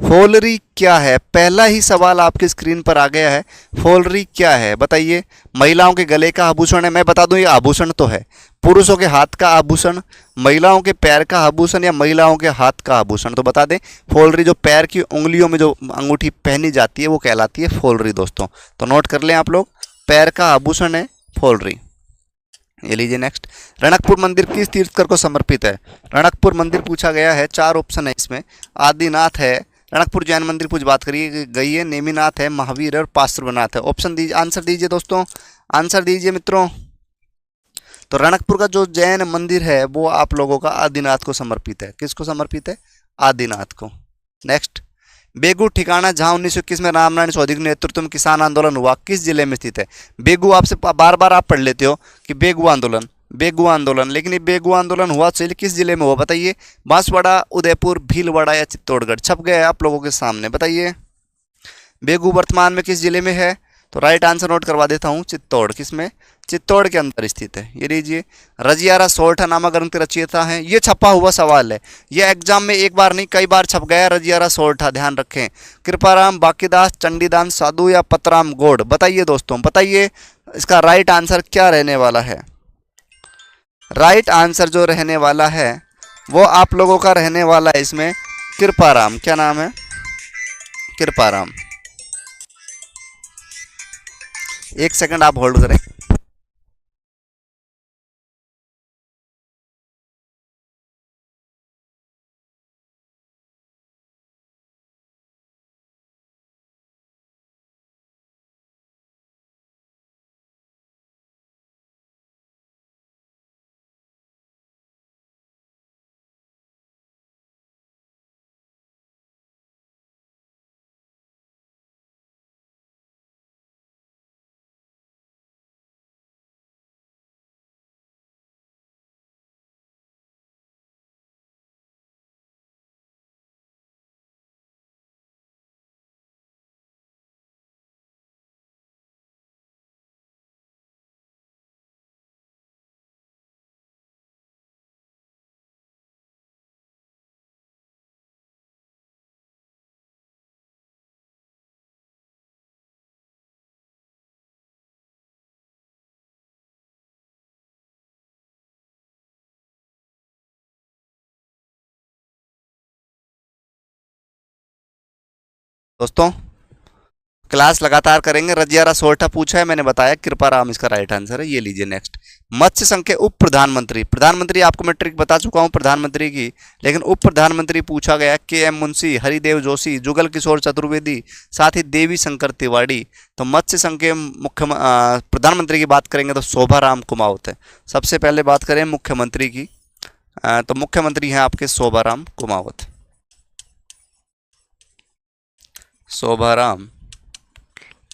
फोलरी क्या है? पहला ही सवाल आपकी स्क्रीन पर आ गया है। फोलरी क्या है बताइए? महिलाओं के गले का आभूषण है। मैं बता दूं ये आभूषण तो है। पुरुषों के हाथ का आभूषण, महिलाओं के पैर का आभूषण या महिलाओं के हाथ का आभूषण? तो बता दें, फोलरी जो पैर की उंगलियों में जो अंगूठी पहनी जाती है वो कहलाती है फोलरी दोस्तों। तो नोट कर लें आप लोग, पैर का आभूषण है फोलरी। ये लीजिए नेक्स्ट। रणकपुर मंदिर किस तीर्थकर को समर्पित है? रणकपुर मंदिर पूछा गया है, 4 ऑप्शन है इसमें। आदिनाथ है, रणकपुर जैन मंदिर कुछ बात करिए गई है, नेमिनाथ है, महावीर है और पार्श्वनाथ है। ऑप्शन दीजिए, आंसर दीजिए दोस्तों, आंसर दीजिए मित्रों। तो रणकपुर का जो जैन मंदिर है वो आप लोगों का आदिनाथ को समर्पित है। किसको समर्पित है? आदिनाथ को। नेक्स्ट। बेगू ठिकाना जहां 1921 में रामनारायण चौधरी के नेतृत्व में किसान आंदोलन हुआ, किस जिले में स्थित है? बेगू आपसे बार बार आप पढ़ लेते हो कि बेगू आंदोलन, बेगू आंदोलन, लेकिन ये बेगू आंदोलन हुआ चलिए किस जिले में हुआ बताइए? बांसवाड़ा, उदयपुर, भीलवाड़ा या चित्तौड़गढ़? छप गया है आप लोगों के सामने, बताइए। बेगू वर्तमान में किस जिले में है? तो राइट आंसर नोट करवा देता हूँ, चित्तौड़। किसमें? चित्तौड़ के अंदर स्थित है। ये लीजिए। रजियारा सोरठा नामक ग्रंथ के रचयिता हैं। ये छपा हुआ सवाल है, ये एग्जाम में एक बार नहीं कई बार छप गया है। रजियारा सोरठा, ध्यान रखें। कृपाराम, बाकीदास, चंडीदास साधु या पतराम गौड़? बताइए दोस्तों, बताइए इसका राइट आंसर क्या रहने वाला है? राइट आंसर जो रहने वाला है वो आप लोगों का रहने वाला है इसमें कृपाराम। क्या नाम है? कृपाराम। एक सेकंड आप होल्ड करें। दोस्तों क्लास लगातार करेंगे। रजियारा सोरठा पूछा है, मैंने बताया कृपाराम इसका राइट आंसर है। ये लीजिए नेक्स्ट। मत्स्य संघ के उप प्रधानमंत्री, प्रधानमंत्री आपको मैं ट्रिक बता चुका हूं प्रधानमंत्री की, लेकिन उप प्रधानमंत्री पूछा गया। के एम मुंशी, हरिदेव जोशी, जुगल किशोर चतुर्वेदी, साथ ही देवी शंकर तिवारी। तो मत्स्य संघ के मुख्य प्रधानमंत्री की बात करेंगे तो शोभाराम कुमावत है। सबसे पहले बात करें मुख्यमंत्री की, तो मुख्यमंत्री हैं आपके शोभाराम कुमावत, शोभाराम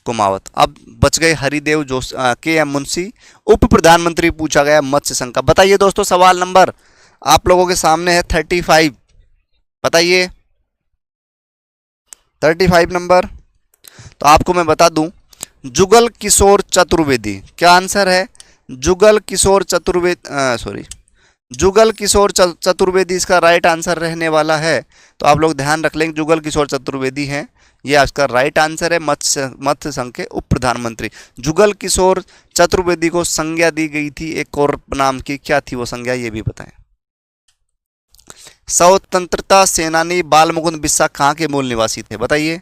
कुमावत। अब बच गए हरिदेव जोशी, के एम मुंशी। उप प्रधानमंत्री पूछा गया मत्स्य संघ का। बताइए दोस्तों, सवाल नंबर आप लोगों के सामने है 35। बताइए 35 नंबर। तो आपको मैं बता दूं, जुगल किशोर चतुर्वेदी। क्या आंसर है? जुगल किशोर चतुर्वेदी, सॉरी, जुगल किशोर चतुर्वेदी इसका राइट आंसर रहने वाला है। तो आप लोग ध्यान रख लेंगे, जुगल किशोर चतुर्वेदी हैं, ये इसका राइट आंसर है। मत्स्य संघ के उप प्रधानमंत्री जुगल किशोर चतुर्वेदी को संज्ञा दी गई थी एक और नाम की, क्या थी वो संज्ञा, ये भी बताएं। स्वतंत्रता सेनानी बाल मुकुंद बिस्सा कहाँ के मूल निवासी थे? बताइए।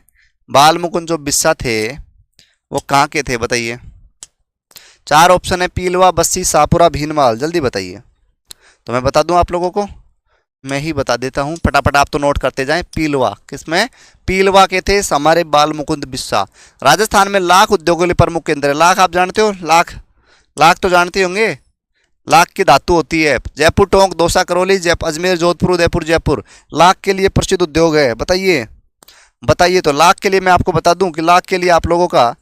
बाल मुकुंद जो बिस्सा थे वो कहाँ के थे बताइए? 4 ऑप्शन है, पीलवा, बस्सी, शाहपुरा, भीनमाल। जल्दी बताइए। तो मैं बता दूं आप लोगों को, मैं ही बता देता हूं, फटाफट आप तो नोट करते जाएं। पीलवा। किसमें? पीलवा के थे हमारे बाल मुकुंद बिस्सा। राजस्थान में लाख उद्योगों के प्रमुख केंद्र है। लाख आप जानते हो? लाख, लाख तो जानते होंगे। लाख की धातु होती है। जयपुर, टोंक, दौसा, करौली, अजमेर, जोधपुर, उदयपुर, जयपुर लाख के लिए प्रसिद्ध उद्योग है। बताइए, बताइए। तो लाख के लिए मैं आपको बता दूं कि लाख के लिए आप लोगों का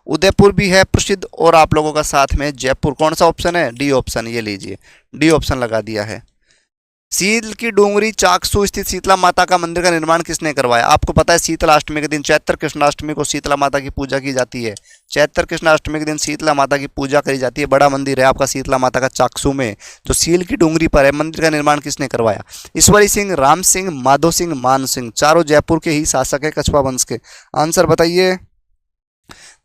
उदयपुर भी है प्रसिद्ध और आप लोगों का साथ में जयपुर। कौन सा ऑप्शन है? D option. ये लीजिए, डी ऑप्शन लगा दिया है। सील की डोंगरी चाकसू स्थित शीतला माता का मंदिर का निर्माण किसने करवाया? आपको पता है शीतला अष्टमी के दिन, चैत्र कृष्णाष्टमी को शीतला माता की पूजा की जाती है। चैत्र कृष्णाष्टमी के दिन शीतला माता की पूजा करी जाती है। बड़ा मंदिर है आपका शीतला माता का चाकसू में, जो सील की डोंगरी पर है। मंदिर का निर्माण किसने करवाया? ईश्वरी सिंह, राम सिंह, माधो सिंह, मान सिंह। चारों जयपुर के ही शासक है, कछवा वंश के। आंसर बताइए।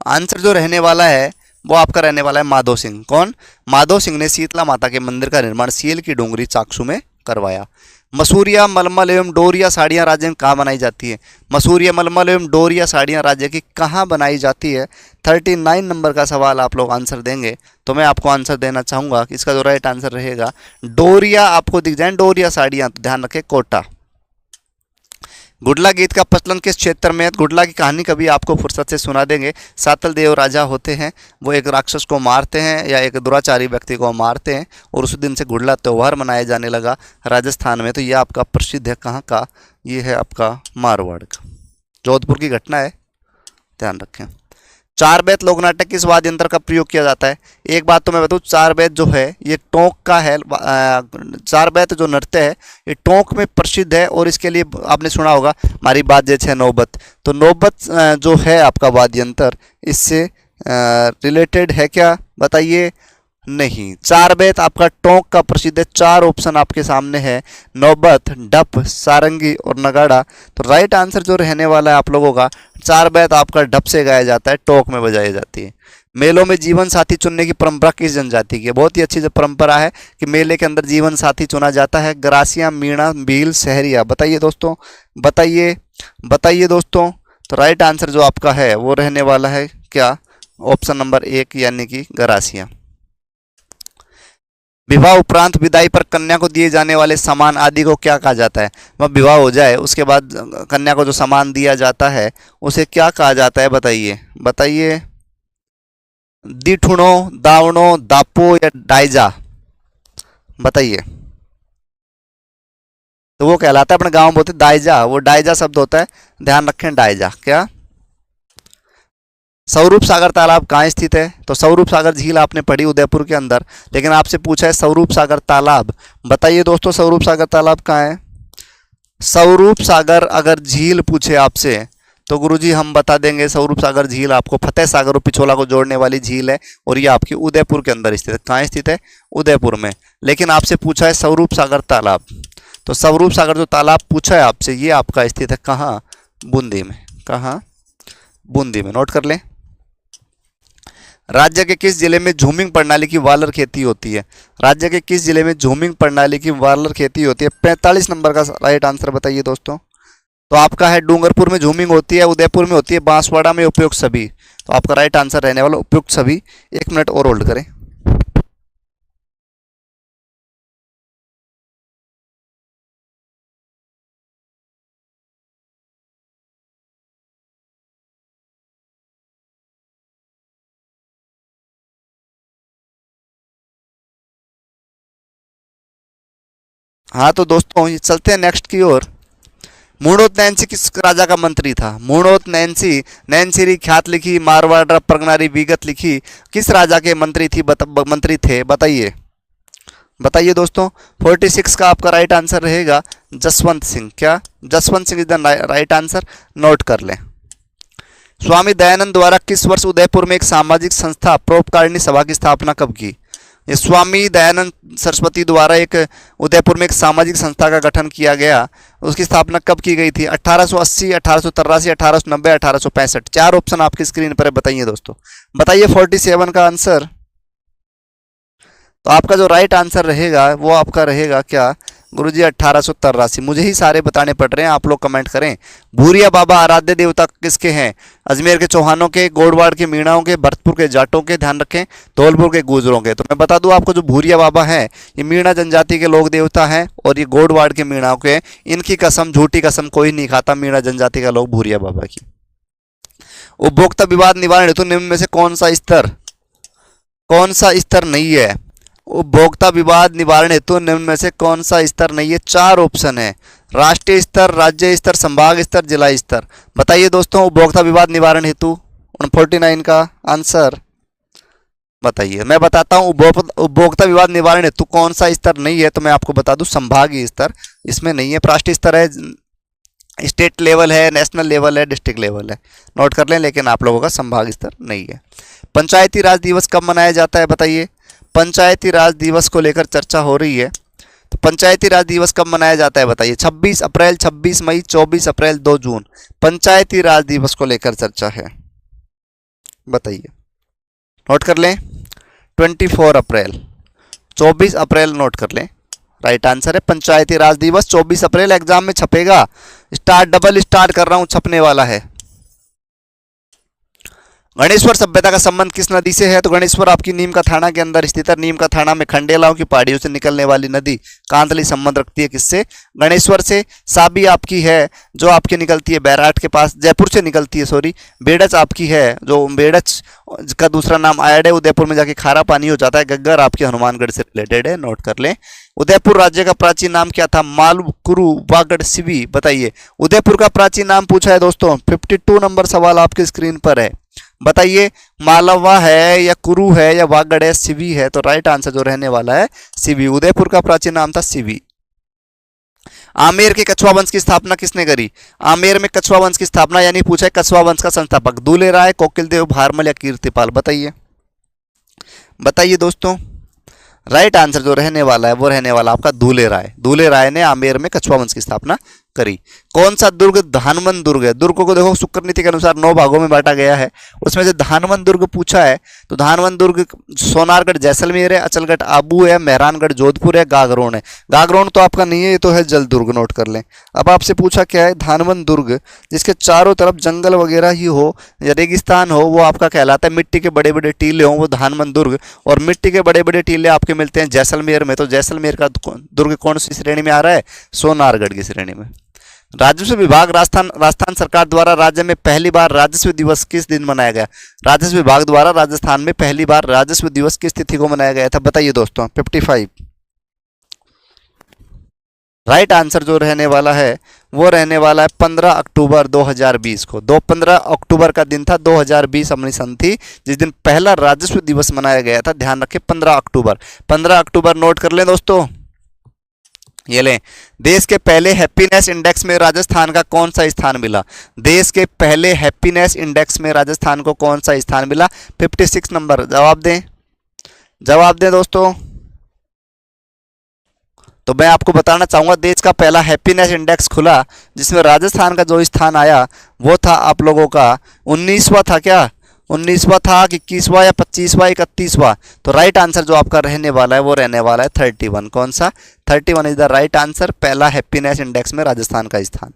आंसर जो रहने वाला है वो आपका रहने वाला है माधो सिंह। कौन? माधो सिंह ने शीतला माता के मंदिर का निर्माण सील की डोंगरी चाकसू में करवाया। मसूरिया, मलमल एवं डोरिया साड़ियाँ राज्य में कहाँ बनाई जाती है? मसूरिया, मलमल एवं डोरिया साड़ियाँ राज्य की कहाँ बनाई जाती है? 39 नंबर का सवाल आप लोग आंसर देंगे तो मैं आपको आंसर देना चाहूँगा कि इसका जो राइट आंसर रहेगा डोरिया। आपको दिख जाए डोरिया साड़ियाँ तो ध्यान रखें कोटा। गुडला गीत का प्रचलन किस क्षेत्र में है? गुडला की कहानी कभी आपको फुर्सत से सुना देंगे। सातल देव राजा होते हैं, वो एक राक्षस को मारते हैं या एक दुराचारी व्यक्ति को मारते हैं और उस दिन से गुडला त्यौहार मनाया जाने लगा राजस्थान में। तो ये आपका प्रसिद्ध है कहाँ का? ये है आपका मारवाड़ का, जोधपुर की घटना है, ध्यान रखें। चार बेत लोक नाटक किस वाद्य यंत्र का प्रयोग किया जाता है? एक बात तो मैं बताऊँ, चार बेत जो है ये टोंक का है। चार बेत जो नृत्य है ये टोंक में प्रसिद्ध है और इसके लिए आपने सुना होगा हमारी बात जैसे है नौबत। तो नौबत जो है आपका वाद्य यंत्र इससे रिलेटेड है क्या? बताइए। नहीं, चार बेत आपका टोंक का प्रसिद्ध है। चार ऑप्शन आपके सामने है, नौबत, डप, सारंगी और नगाड़ा। तो राइट आंसर जो रहने वाला है आप लोगों का, चार बेत आपका डप से गाया जाता है, टोंक में बजाई जाती है। मेलों में जीवन साथी चुनने की परंपरा किस जनजाति की है? बहुत ही अच्छी जो परंपरा है कि मेले के अंदर जीवन साथी चुना जाता है। गरासिया, मीणा, भील, सहरिया। बताइए दोस्तों, बताइए, बताइए दोस्तों। तो राइट आंसर जो आपका है वो रहने वाला है क्या? ऑप्शन नंबर 1 यानी कि गरासिया। विवाह उपरांत विदाई पर कन्या को दिए जाने वाले सामान आदि को क्या कहा जाता है? वह विवाह हो जाए उसके बाद कन्या को जो सामान दिया जाता है उसे क्या कहा जाता है? बताइए, बताइए। दिठुणो, दावणो, दापो या डाइजा? बताइए। तो वो कहलाता है, अपने गांव में बोलते दाइजा, वो डाइजा शब्द होता है, ध्यान रखें डाइजा। क्या? स्वरूप सागर तालाब कहाँ स्थित है? तो स्वरूप सागर झील आपने पढ़ी उदयपुर के अंदर, लेकिन आपसे पूछा है स्वरूप सागर तालाब। बताइए दोस्तों, स्वरूप सागर तालाब कहाँ है? स्वरूप सागर अगर झील पूछे आपसे तो गुरुजी हम बता देंगे, स्वरूप सागर झील आपको फतेह सागर और पिछोला को जोड़ने वाली झील है और ये आपकी उदयपुर के अंदर स्थित है। कहाँ स्थित है? उदयपुर में। लेकिन आपसे पूछा है स्वरूप सागर तालाब, तो स्वरूप सागर जो तालाब पूछा है आपसे ये आपका स्थित है कहाँ? बूंदी में। कहाँ? बूंदी में। नोट कर लें। राज्य के किस जिले में झूमिंग प्रणाली की वालर खेती होती है? राज्य के किस जिले में झूमिंग प्रणाली की वालर खेती होती है? 45 नंबर का राइट आंसर बताइए दोस्तों। तो आपका है डूंगरपुर में झूमिंग होती है, उदयपुर में होती है, बांसवाड़ा में उपयुक्त सभी। तो आपका राइट आंसर रहने वाला उपयुक्त सभी। 1 मिनट और होल्ड करें। हाँ तो दोस्तों ये चलते हैं नेक्स्ट की ओर। मूणोत नैन्सी किस राजा का मंत्री था? मूणोत नैन्सी, नैन्सीरी ख्यात लिखी, मारवाड़ परगनारी विगत लिखी, किस राजा के मंत्री थी? मंत्री थे, बताइए, बताइए दोस्तों। 46 का आपका राइट आंसर रहेगा जसवंत सिंह। क्या? Jaswant Singh is the right answer. Note कर लें। स्वामी दयानंद द्वारा किस वर्ष उदयपुर में एक सामाजिक संस्था परोपकारिणी सभा की स्थापना कब की? ये स्वामी दयानंद सरस्वती द्वारा एक उदयपुर में एक सामाजिक संस्था का गठन किया गया, उसकी स्थापना कब की गई थी? 1880, 1883, 1890, 1865। 4 ऑप्शन आपकी स्क्रीन पर है, बताइए दोस्तों, बताइए 47 का आंसर। तो आपका जो राइट आंसर रहेगा वो आपका रहेगा क्या गुरुजी? 1883। मुझे ही सारे बताने पड़ रहे हैं, आप लोग कमेंट करें। भूरिया बाबा आराध्य देवता किसके हैं? अजमेर के चौहानों के, गोड़वाड़ के मीणाओं के, भरतपुर के जाटों के, ध्यान रखें, धौलपुर के गुजरों के। तो मैं बता दूं आपको, जो भूरिया बाबा हैं ये मीणा जनजाति के लोक देवता हैं और ये गोड़वाड़ के मीणाओं के। इनकी कसम, झूठी कसम कोई नहीं खाता मीणा जनजाति का लोग भूरिया बाबा की। उपभोक्ता विवाद निवारण हेतु निम्न में से कौन सा स्तर नहीं है? उपभोक्ता विवाद निवारण हेतु निम्न में से कौन सा स्तर नहीं है? 4 ऑप्शन है, राष्ट्रीय स्तर, राज्य स्तर, संभाग स्तर, जिला स्तर। बताइए दोस्तों, उपभोक्ता विवाद निवारण हेतु 49 का आंसर। बताइए। मैं बताता हूँ उपभोक्ता विवाद निवारण हेतु कौन सा स्तर नहीं है, तो मैं आपको बता दूं संभागीय स्तर इसमें नहीं है। राष्ट्रीय स्तर है, स्टेट लेवल है, नेशनल लेवल है, डिस्ट्रिक्ट लेवल है, नोट कर लें, लेकिन आप लोगों का संभाग स्तर नहीं है। पंचायती राज दिवस कब मनाया जाता है बताइए। पंचायती राज दिवस को लेकर चर्चा हो रही है, तो पंचायती राज दिवस कब मनाया जाता है बताइए। 26 अप्रैल, 26 मई, 24 अप्रैल, 2 जून, पंचायती राज दिवस को लेकर चर्चा है, बताइए। नोट कर लें, 24 अप्रैल, 24 अप्रैल नोट कर लें, राइट आंसर है पंचायती राज दिवस 24 अप्रैल। एग्जाम में छपेगा, स्टार डबल स्टार कर रहा हूं, छपने वाला है। गणेश्वर सभ्यता का संबंध किस नदी से है, तो गणेश्वर आपकी नीम का थाना के अंदर स्थित है। नीम का थाना में खंडेलाओं की पहाड़ियों से निकलने वाली नदी कांतली संबंध रखती है किससे, गणेश्वर से। साबी आपकी है जो आपकी निकलती है बैराट के पास, जयपुर से निकलती है, सॉरी। बेड़च आपकी है जो बेड़च का दूसरा नाम आयड है, उदयपुर में जाके खारा पानी हो जाता है। गग्गर आपके हनुमानगढ़ से रिलेटेड है, नोट कर लें। उदयपुर राज्य का प्राचीन नाम क्या था, मालकुरु वागड़ सिवी, बताइए। उदयपुर का प्राचीन नाम पूछा है दोस्तों, 52 नंबर सवाल आपके स्क्रीन पर है, बताइए। मालवा है या कुरु है या वागड़ है, सिवी है, तो राइट आंसर जो रहने वाला है सिवी। उदयपुर का प्राचीन नाम था सिवी। आमेर के कछुआ वंश की स्थापना किसने करी, आमेर में कछुआ वंश की स्थापना यानी पूछा है कछुआ वंश का संस्थापक दूले राय, कोकिलदेव, भारमल या कीर्तिपाल, बताइए। बताइए दोस्तों, राइट आंसर जो रहने वाला है वो रहने वाला आपका दूले राय। दूले राय ने आमेर में कछुआ वंश की स्थापना करी। कौन सा दुर्ग धानवन दुर्ग है, दुर्गों को देखो शुक्र नीति के अनुसार 9 भागों में बांटा गया है, उसमें से धानवन दुर्ग पूछा है, तो धानवन दुर्ग सोनारगढ़ जैसलमेर है, अचलगढ़ आबू है, मेहरानगढ़ जोधपुर है, गागरोन है। गागरोन तो आपका नहीं है, ये तो है जल दुर्ग, नोट कर लें। अब आपसे पूछा क्या है, धानवन दुर्ग जिसके चारों तरफ जंगल वगैरह ही हो या रेगिस्तान हो, वो आपका कहलाता है, मिट्टी के बड़े बड़े टीले हों, वो धानवन दुर्ग। और मिट्टी के बड़े बड़े टीले आपके मिलते हैं जैसलमेर में, तो जैसलमेर का दुर्ग कौन सी श्रेणी में आ रहा है, सोनारगढ़ की श्रेणी में। राजस्व विभाग राजस्थान सरकार द्वारा राज्य में पहली बार राजस्व दिवस किस दिन मनाया गया, राजस्व विभाग द्वारा राजस्थान में पहली बार राजस्व दिवस किस तिथि को मनाया गया था, बताइए दोस्तों। 55 राइट आंसर जो रहने वाला है वो रहने वाला है 15 अक्टूबर 2020 को। 15 अक्टूबर का दिन था, 2020 अपनी सन थी जिस दिन पहला राजस्व दिवस मनाया गया था, ध्यान रखें 15 अक्टूबर। 15 अक्टूबर नोट कर लें दोस्तों। ये लें, देश के पहले हैप्पीनेस इंडेक्स में राजस्थान का कौन सा स्थान मिला, देश के पहले हैप्पीनेस इंडेक्स में राजस्थान को कौन सा स्थान मिला, 56 नंबर। जवाब दें, जवाब दें दोस्तों। तो मैं आपको बताना चाहूंगा देश का पहला हैप्पीनेस इंडेक्स खुला जिसमें राजस्थान का जो स्थान आया वो था आप लोगों का 19वां था, क्या 19वां था, 21वां या 25वां, 31वां। तो राइट आंसर जो आपका रहने वाला है वो रहने वाला है 31। कौन सा, 31 इज द राइट आंसर, पहला हैप्पीनेस इंडेक्स में राजस्थान का स्थान।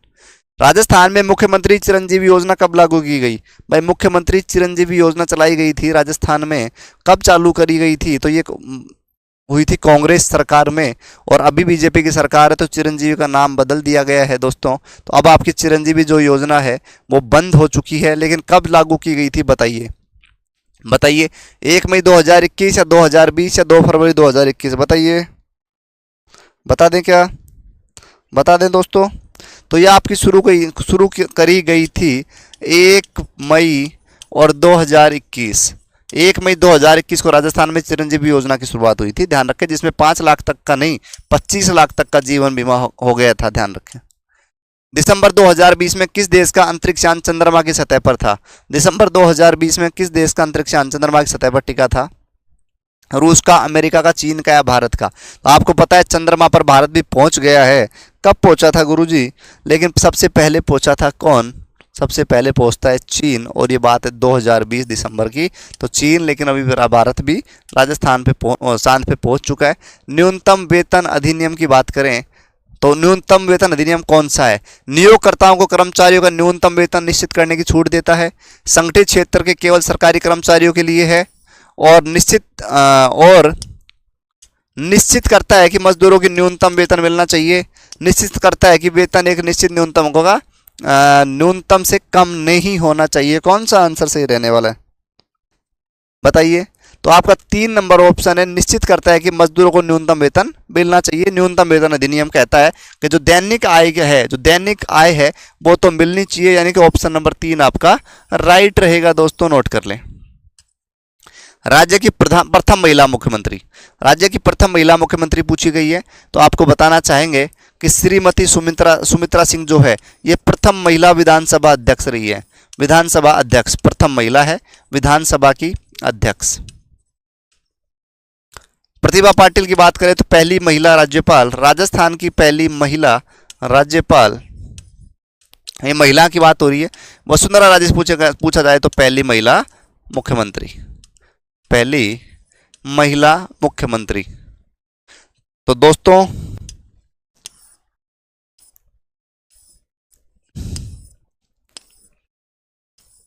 राजस्थान में मुख्यमंत्री चिरंजीवी योजना कब लागू की गई, भाई मुख्यमंत्री चिरंजीवी योजना चलाई गई थी राजस्थान में, कब चालू करी गई थी, तो ये हुई थी कांग्रेस सरकार में, और अभी बीजेपी की सरकार है तो चिरंजीवी का नाम बदल दिया गया है दोस्तों। तो अब आपकी चिरंजीवी जो योजना है वो बंद हो चुकी है, लेकिन कब लागू की गई थी बताइए, बताइए। 1 मई 2021 या 2020 या 2 फरवरी 2021, बताइए, बता दें क्या, बता दें दोस्तों। तो ये आपकी शुरू करी गई थी 1 मई और 2021, 1 मई 2021 को राजस्थान में चिरंजीवी योजना की शुरुआत हुई थी, ध्यान रखें, जिसमें 5 लाख तक का नहीं 25 लाख तक का जीवन बीमा हो गया था, ध्यान रखें। दिसंबर 2020 में किस देश का अंतरिक्ष यान चंद्रमा की सतह पर था, दिसंबर 2020 में किस देश का अंतरिक्ष यान चंद्रमा की सतह पर टिका था, रूस का, अमेरिका का, चीन का या भारत का। तो आपको पता है चंद्रमा पर भारत भी पहुंच गया है, कब पहुंचा था गुरुजी, लेकिन सबसे पहले पहुंचा था कौन, सबसे पहले पहुंचता है चीन, और ये बात है 2020 दिसंबर की। तो चीन, लेकिन अभी भारत भी राजस्थान पे चांद पे पहुंच चुका है। न्यूनतम वेतन अधिनियम की बात करें तो न्यूनतम वेतन अधिनियम कौन सा है, नियोगकर्ताओं को कर्मचारियों का न्यूनतम वेतन निश्चित करने की छूट देता है, संगठित क्षेत्र के केवल सरकारी कर्मचारियों के लिए है, और निश्चित करता है कि मजदूरों की न्यूनतम वेतन मिलना चाहिए, निश्चित करता है कि वेतन एक निश्चित न्यूनतम होगा, न्यूनतम से कम नहीं होना चाहिए। कौन सा आंसर सही रहने वाला है बताइए। तो आपका 3 नंबर ऑप्शन है, निश्चित करता है कि मजदूरों को न्यूनतम वेतन मिलना चाहिए। न्यूनतम वेतन अधिनियम कहता है कि जो दैनिक आय है वो तो मिलनी चाहिए, यानी कि ऑप्शन नंबर 3 आपका राइट रहेगा दोस्तों, नोट कर लें। राज्य की प्रथम महिला मुख्यमंत्री, राज्य की प्रथम महिला मुख्यमंत्री पूछी गई है, तो आपको बताना चाहेंगे कि श्रीमती सुमित्रा सिंह जो है ये प्रथम महिला विधानसभा अध्यक्ष रही है। विधानसभा अध्यक्ष प्रथम महिला है, विधानसभा की अध्यक्ष। प्रतिभा पाटिल की बात करें तो पहली महिला राज्यपाल, राजस्थान की पहली महिला राज्यपाल, ये महिला की बात हो रही है। वसुंधरा राजे से पूछा जाए तो पहली महिला मुख्यमंत्री, पहली महिला मुख्यमंत्री। तो दोस्तों